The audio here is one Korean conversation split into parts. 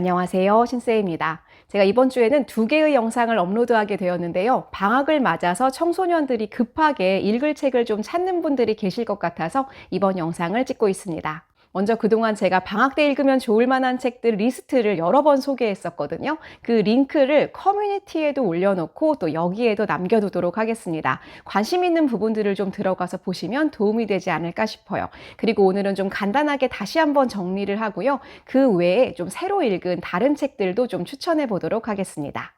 안녕하세요. 신쌤입니다. 제가 이번 주에는 2개의 영상을 업로드하게 되었는데요. 방학을 맞아서 청소년들이 급하게 읽을 책을 좀 찾는 분들이 계실 것 같아서 이번 영상을 찍고 있습니다. 먼저 그동안 제가 방학 때 읽으면 좋을 만한 책들 리스트를 여러 번 소개했었거든요. 그 링크를 커뮤니티에도 올려놓고 또 여기에도 남겨두도록 하겠습니다. 관심 있는 부분들을 좀 들어가서 보시면 도움이 되지 않을까 싶어요. 그리고 오늘은 좀 간단하게 다시 한번 정리를 하고요. 그 외에 좀 새로 읽은 다른 책들도 좀 추천해 보도록 하겠습니다.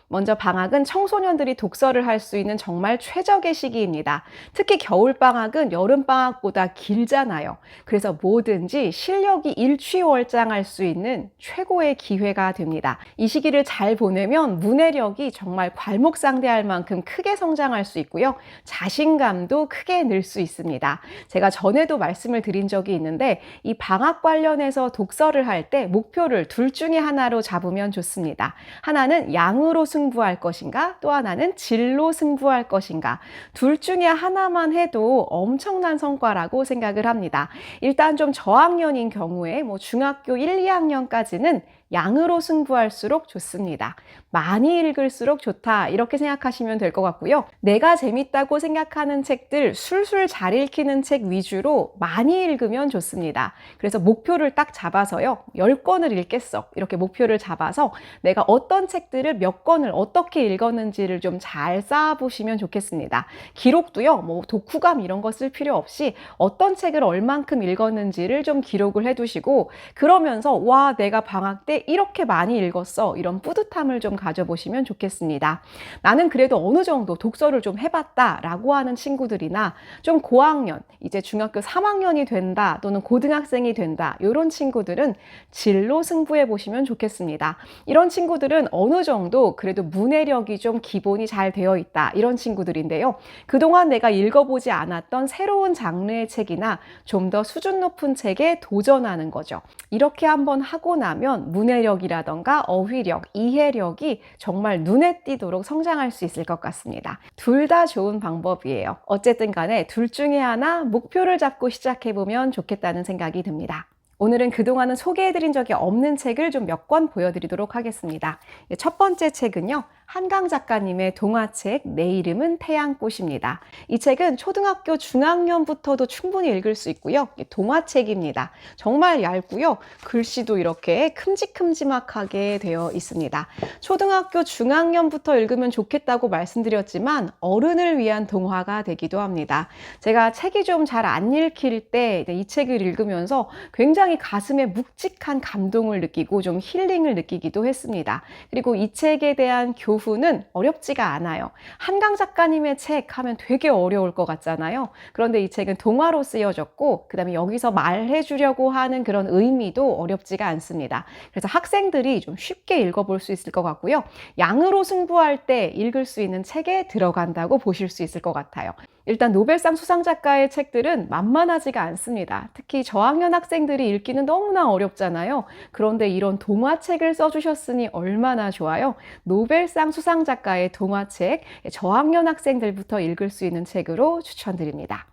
먼저 방학은 청소년들이 독서를 할 수 있는 정말 최적의 시기입니다. 특히 겨울방학은 여름방학보다 길잖아요. 그래서 뭐든지 실력이 일취월장할 수 있는 최고의 기회가 됩니다. 이 시기를 잘 보내면 문해력이 정말 괄목상대할 만큼 크게 성장할 수 있고요. 자신감도 크게 늘 수 있습니다. 제가 전에도 말씀을 드린 적이 있는데 이 방학 관련해서 독서를 할 때 목표를 둘 중에 하나로 잡으면 좋습니다. 하나는 양으로 승부할 것인가, 또 하나는 질로 승부할 것인가. 둘 중에 하나만 해도 엄청난 성과라고 생각을 합니다. 일단 좀 저학년인 경우에 중학교 1, 2학년까지는 양으로 승부할수록 좋습니다. 많이 읽을수록 좋다 이렇게 생각하시면 될 것 같고요. 내가 재밌다고 생각하는 책들 술술 잘 읽히는 책 위주로 많이 읽으면 좋습니다. 그래서 목표를 딱 잡아서요. 10권을 읽겠어 이렇게 목표를 잡아서 내가 어떤 책들을 몇 권을 어떻게 읽었는지를 좀 잘 쌓아보시면 좋겠습니다. 기록도요. 독후감 이런 거 쓸 필요 없이 어떤 책을 얼만큼 읽었는지를 좀 기록을 해두시고 그러면서 와 내가 방학 때 이렇게 많이 읽었어 이런 뿌듯함을 좀 가져보시면 좋겠습니다. 나는 그래도 어느 정도 독서를 좀 해봤다 라고 하는 친구들이나 좀 고학년 이제 중학교 3학년이 된다 또는 고등학생이 된다 이런 친구들은 질로 승부해 보시면 좋겠습니다. 이런 친구들은 어느 정도 그래도 문해력이 좀 기본이 잘 되어 있다 이런 친구들인데요. 그동안 내가 읽어보지 않았던 새로운 장르의 책이나 좀 더 수준 높은 책에 도전하는 거죠. 이렇게 한번 하고 나면 문해력이라던가 어휘력, 이해력이 정말 눈에 띄도록 성장할 수 있을 것 같습니다. 둘 다 좋은 방법이에요. 어쨌든 간에 둘 중에 하나 목표를 잡고 시작해보면 좋겠다는 생각이 듭니다. 오늘은 그동안은 소개해드린 적이 없는 책을 좀 몇 권 보여드리도록 하겠습니다. 첫 번째 책은요. 한강 작가님의 동화책 내 이름은 태양꽃입니다. 이 책은 초등학교 중학년부터도 충분히 읽을 수 있고요. 동화책입니다. 정말 얇고요. 글씨도 이렇게 큼직큼직하게 되어 있습니다. 초등학교 중학년부터 읽으면 좋겠다고 말씀드렸지만 어른을 위한 동화가 되기도 합니다. 제가 책이 좀 잘 안 읽힐 때 이 책을 읽으면서 굉장히 가슴에 묵직한 감동을 느끼고 좀 힐링을 느끼기도 했습니다. 그리고 이 책에 대한 교훈은 어렵지가 않아요. 한강 작가님의 책 하면 되게 어려울 것 같잖아요. 그런데 이 책은 동화로 쓰여졌고 그 다음에 여기서 말해주려고 하는 그런 의미도 어렵지가 않습니다. 그래서 학생들이 좀 쉽게 읽어볼 수 있을 것 같고요. 양으로 승부할 때 읽을 수 있는 책에 들어간다고 보실 수 있을 것 같아요. 일단 노벨상 수상작가의 책들은 만만하지가 않습니다. 특히 저학년 학생들이 읽기는 너무나 어렵잖아요. 그런데 이런 동화책을 써주셨으니 얼마나 좋아요. 노벨상 수상작가의 동화책, 저학년 학생들부터 읽을 수 있는 책으로 추천드립니다.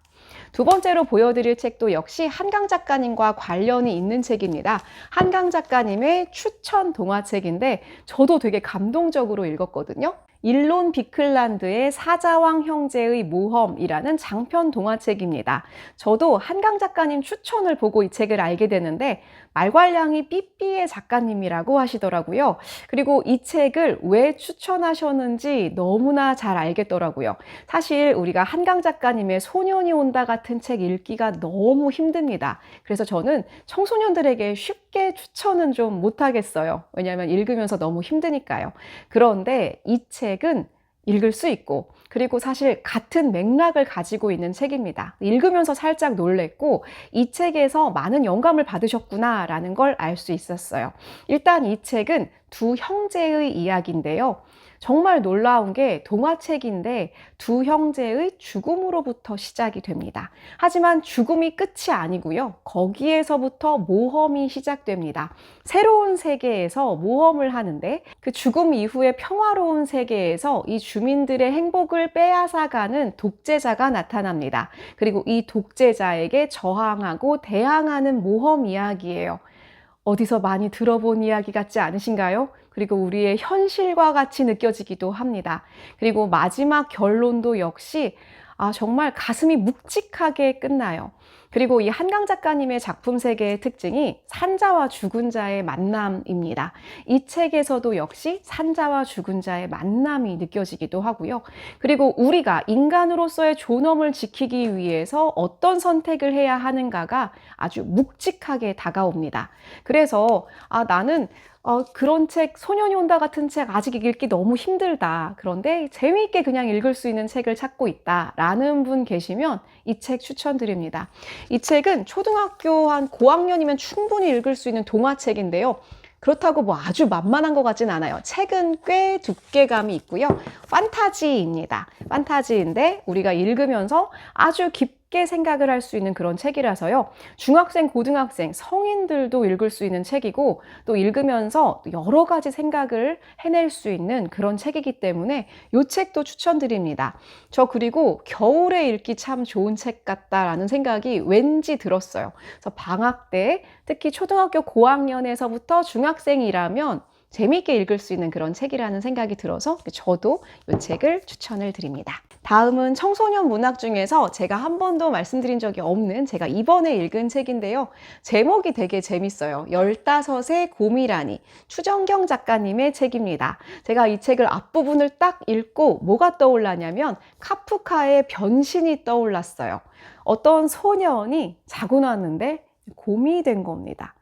두 번째로 보여드릴 책도 역시 한강 작가님과 관련이 있는 책입니다. 한강 작가님의 추천 동화책인데 저도 되게 감동적으로 읽었거든요. 일론 비클란드의 사자왕 형제의 모험이라는 장편 동화책입니다. 저도 한강 작가님 추천을 보고 이 책을 알게 되는데 말괄량이 삐삐의 작가님이라고 하시더라고요. 그리고 이 책을 왜 추천하셨는지 너무나 잘 알겠더라고요. 사실 우리가 한강 작가님의 소년이 온다 같은 책 읽기가 너무 힘듭니다. 그래서 저는 청소년들에게 쉽게 추천은 좀 못하겠어요. 왜냐하면 읽으면서 너무 힘드니까요. 그런데 이 책은 읽을 수 있고 그리고 사실 같은 맥락을 가지고 있는 책입니다. 읽으면서 살짝 놀랬고 이 책에서 많은 영감을 받으셨구나 라는 걸 알 수 있었어요. 일단 이 책은 두 형제의 이야기인데요. 정말 놀라운 게 동화책인데 두 형제의 죽음으로부터 시작이 됩니다. 하지만 죽음이 끝이 아니고요. 거기에서부터 모험이 시작됩니다. 새로운 세계에서 모험을 하는데 그 죽음 이후에 평화로운 세계에서 이 주민들의 행복을 빼앗아가는 독재자가 나타납니다. 그리고 이 독재자에게 저항하고 대항하는 모험 이야기예요. 어디서 많이 들어본 이야기 같지 않으신가요? 그리고 우리의 현실과 같이 느껴지기도 합니다. 그리고 마지막 결론도 역시 정말 가슴이 묵직하게 끝나요. 그리고 이 한강 작가님의 작품 세계의 특징이 산자와 죽은 자의 만남입니다. 이 책에서도 역시 산자와 죽은 자의 만남이 느껴지기도 하고요. 그리고 우리가 인간으로서의 존엄을 지키기 위해서 어떤 선택을 해야 하는가가 아주 묵직하게 다가옵니다. 그래서 나는 그런 책, 소년이 온다 같은 책 아직 읽기 너무 힘들다. 그런데 재미있게 그냥 읽을 수 있는 책을 찾고 있다. 라는 분 계시면 이 책 추천드립니다. 이 책은 초등학교 한 고학년이면 충분히 읽을 수 있는 동화책인데요. 그렇다고 뭐 아주 만만한 것 같진 않아요. 책은 꽤 두께감이 있고요. 판타지입니다. 판타지인데 우리가 읽으면서 아주 깊게 생각을 할 수 있는 그런 책이라서요. 중학생, 고등학생, 성인들도 읽을 수 있는 책이고 또 읽으면서 여러 가지 생각을 해낼 수 있는 그런 책이기 때문에 이 책도 추천드립니다. 저 그리고 겨울에 읽기 참 좋은 책 같다라는 생각이 왠지 들었어요. 그래서 방학 때 특히 초등학교 고학년에서부터 중학생이라면 재미있게 읽을 수 있는 그런 책이라는 생각이 들어서 저도 이 책을 추천을 드립니다. 다음은 청소년 문학 중에서 제가 한 번도 말씀드린 적이 없는 제가 이번에 읽은 책인데요. 제목이 되게 재밌어요. 15의 곰이라니, 추정경 작가님의 책입니다. 제가 이 책을 앞부분을 딱 읽고 뭐가 떠올랐냐면 카프카의 변신이 떠올랐어요. 어떤 소년이 자고 났는데 곰이 된 겁니다.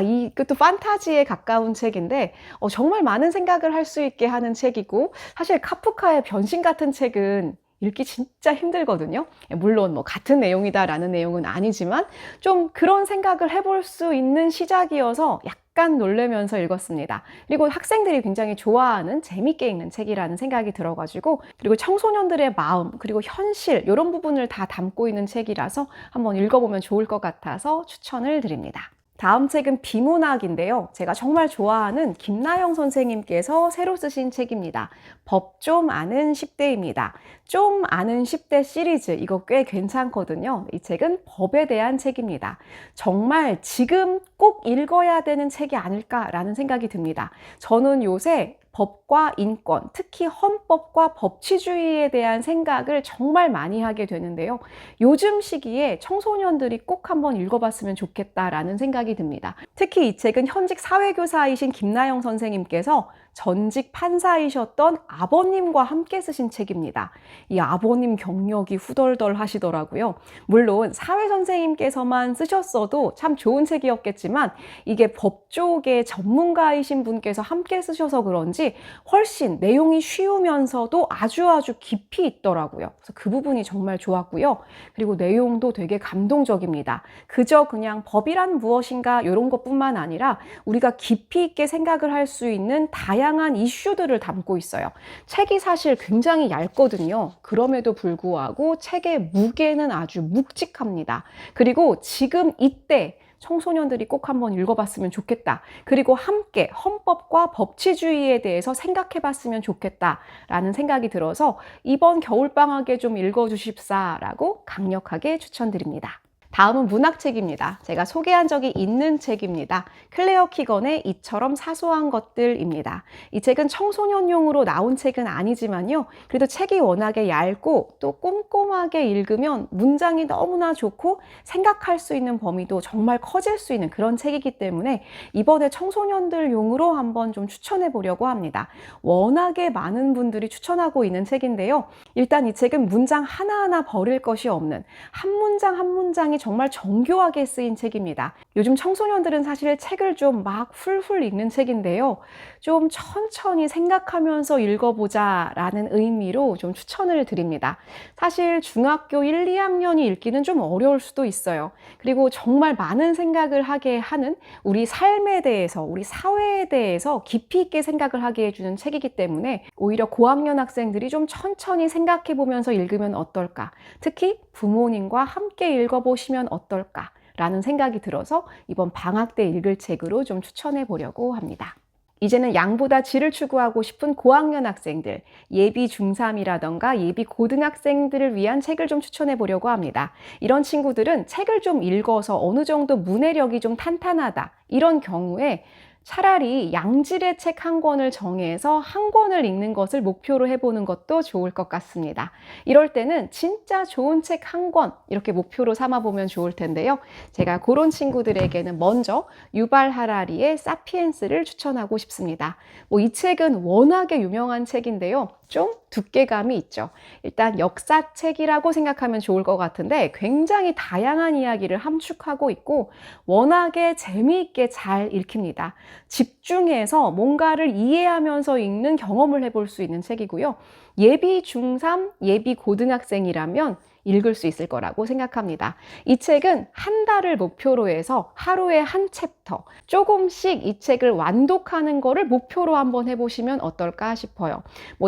이것도 판타지에 가까운 책인데 정말 많은 생각을 할 수 있게 하는 책이고 사실 카프카의 변신 같은 책은 읽기 진짜 힘들거든요. 물론 뭐 같은 내용이다라는 내용은 아니지만 좀 그런 생각을 해볼 수 있는 시작이어서 약간 놀라면서 읽었습니다. 그리고 학생들이 굉장히 좋아하는 재밌게 읽는 책이라는 생각이 들어가지고 그리고 청소년들의 마음 그리고 현실 이런 부분을 다 담고 있는 책이라서 한번 읽어보면 좋을 것 같아서 추천을 드립니다. 다음 책은 비문학인데요. 제가 정말 좋아하는 김나영 선생님께서 새로 쓰신 책입니다. 법 좀 아는 10대입니다. 좀 아는 10대 시리즈, 이거 꽤 괜찮거든요. 이 책은 법에 대한 책입니다. 정말 지금 꼭 읽어야 되는 책이 아닐까라는 생각이 듭니다. 저는 요새 법과 인권, 특히 헌법과 법치주의에 대한 생각을 정말 많이 하게 되는데요. 요즘 시기에 청소년들이 꼭 한번 읽어봤으면 좋겠다라는 생각이 듭니다. 특히 이 책은 현직 사회교사이신 김나영 선생님께서 전직 판사이셨던 아버님과 함께 쓰신 책입니다. 이 아버님 경력이 후덜덜 하시더라고요. 물론 사회 선생님께서만 쓰셨어도 참 좋은 책이었겠지만 이게 법 쪽의 전문가이신 분께서 함께 쓰셔서 그런지 훨씬 내용이 쉬우면서도 아주 깊이 있더라고요. 그래서 그 부분이 정말 좋았고요. 그리고 내용도 되게 감동적입니다. 그저 그냥 법이란 무엇인가 이런 것뿐만 아니라 우리가 깊이 있게 생각을 할 수 있는 다양한 이슈들을 담고 있어요. 책이 사실 굉장히 얇거든요. 그럼에도 불구하고 책의 무게는 아주 묵직합니다. 그리고 지금 이때 청소년들이 꼭 한번 읽어봤으면 좋겠다. 그리고 함께 헌법과 법치주의에 대해서 생각해봤으면 좋겠다라는 생각이 들어서 이번 겨울방학에 좀 읽어주십사라고 강력하게 추천드립니다. 다음은 문학책입니다. 제가 소개한 적이 있는 책입니다. 클레어 키건의 이처럼 사소한 것들입니다. 이 책은 청소년용으로 나온 책은 아니지만요. 그래도 책이 워낙에 얇고 또 꼼꼼하게 읽으면 문장이 너무나 좋고 생각할 수 있는 범위도 정말 커질 수 있는 그런 책이기 때문에 이번에 청소년들용으로 한번 좀 추천해 보려고 합니다. 워낙에 많은 분들이 추천하고 있는 책인데요. 일단 이 책은 문장 하나하나 버릴 것이 없는 한 문장 한 문장이 정말 정교하게 쓰인 책입니다. 요즘 청소년들은 사실 책을 좀 막 훌훌 읽는 책인데요. 좀 천천히 생각하면서 읽어보자 라는 의미로 좀 추천을 드립니다. 사실 중학교 1, 2학년이 읽기는 좀 어려울 수도 있어요. 그리고 정말 많은 생각을 하게 하는 우리 삶에 대해서, 우리 사회에 대해서 깊이 있게 생각을 하게 해주는 책이기 때문에 오히려 고학년 학생들이 좀 천천히 생각해 보면서 읽으면 어떨까? 특히 부모님과 함께 읽어보시면 어떨까? 라는 생각이 들어서 이번 방학 때 읽을 책으로 좀 추천해 보려고 합니다. 이제는 양보다 질을 추구하고 싶은 고학년 학생들, 예비 중3이라던가 예비 고등학생들을 위한 책을 좀 추천해 보려고 합니다. 이런 친구들은 책을 좀 읽어서 어느 정도 문해력이 좀 탄탄하다. 이런 경우에 차라리 양질의 책 한 권을 정해서 한 권을 읽는 것을 목표로 해보는 것도 좋을 것 같습니다. 이럴 때는 진짜 좋은 책 한 권 이렇게 목표로 삼아보면 좋을 텐데요. 제가 그런 친구들에게는 먼저 유발 하라리의 사피엔스를 추천하고 싶습니다. 이 책은 워낙에 유명한 책인데요. 좀 두께감이 있죠. 일단 역사책이라고 생각하면 좋을 것 같은데 굉장히 다양한 이야기를 함축하고 있고 워낙에 재미있게 잘 읽힙니다. 집중해서 뭔가를 이해하면서 읽는 경험을 해볼 수 있는 책이고요. 예비 중3, 예비 고등학생이라면 읽을 수 있을 거라고 생각합니다. 이 책은 한 달을 목표로 해서 하루에 한 챕터, 조금씩 이 책을 완독하는 거를 목표로 한번 해보시면 어떨까 싶어요.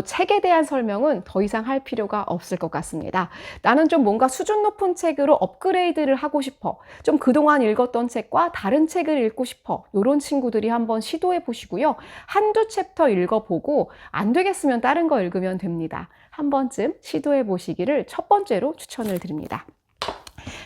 책에 대한 설명은 더 이상 할 필요가 없을 것 같습니다. 나는 좀 뭔가 수준 높은 책으로 업그레이드를 하고 싶어. 좀 그동안 읽었던 책과 다른 책을 읽고 싶어. 이런 친구들이 한번 시도해 보시고요. 한두 챕터 읽어보고 안 되겠으면 다른 거 읽으면 됩니다. 한 번쯤 시도해 보시기를 첫 번째로 추천을 드립니다.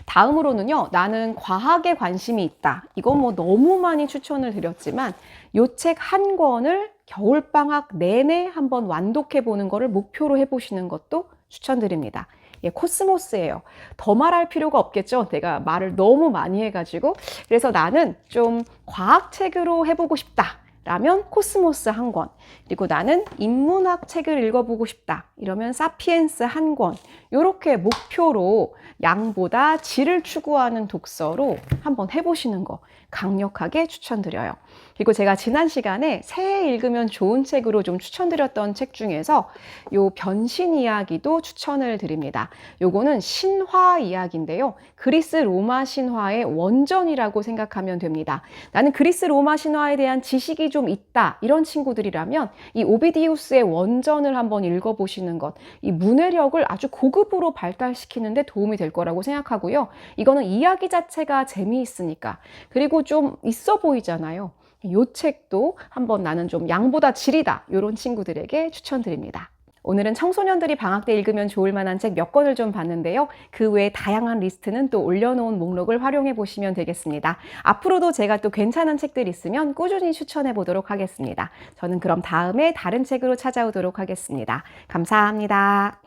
다음으로는요, 나는 과학에 관심이 있다. 이건 너무 많이 추천을 드렸지만 이 책 한 권을 겨울방학 내내 한번 완독해 보는 거를 목표로 해보시는 것도 추천드립니다. 코스모스예요. 더 말할 필요가 없겠죠? 내가 말을 너무 많이 해가지고. 그래서 나는 좀 과학책으로 해보고 싶다. 라면 코스모스 한 권, 그리고 나는 인문학 책을 읽어보고 싶다. 이러면 사피엔스 한 권, 이렇게 목표로 양보다 질을 추구하는 독서로 한번 해보시는 거 강력하게 추천드려요. 그리고 제가 지난 시간에 새해 읽으면 좋은 책으로 좀 추천드렸던 책 중에서 요 변신 이야기도 추천을 드립니다. 요거는 신화 이야기인데요. 그리스 로마 신화의 원전이라고 생각하면 됩니다. 나는 그리스 로마 신화에 대한 지식이 좀 있다. 이런 친구들이라면 이 오비디우스의 원전을 한번 읽어보시는 것, 이 문해력을 아주 고급으로 발달시키는데 도움이 될 거라고 생각하고요. 이거는 이야기 자체가 재미있으니까. 그리고 좀 있어 보이잖아요. 이 책도 한번 나는 좀 양보다 질이다. 이런 친구들에게 추천드립니다. 오늘은 청소년들이 방학 때 읽으면 좋을 만한 책 몇 권을 좀 봤는데요. 그 외에 다양한 리스트는 또 올려놓은 목록을 활용해 보시면 되겠습니다. 앞으로도 제가 또 괜찮은 책들 있으면 꾸준히 추천해 보도록 하겠습니다. 저는 그럼 다음에 다른 책으로 찾아오도록 하겠습니다. 감사합니다.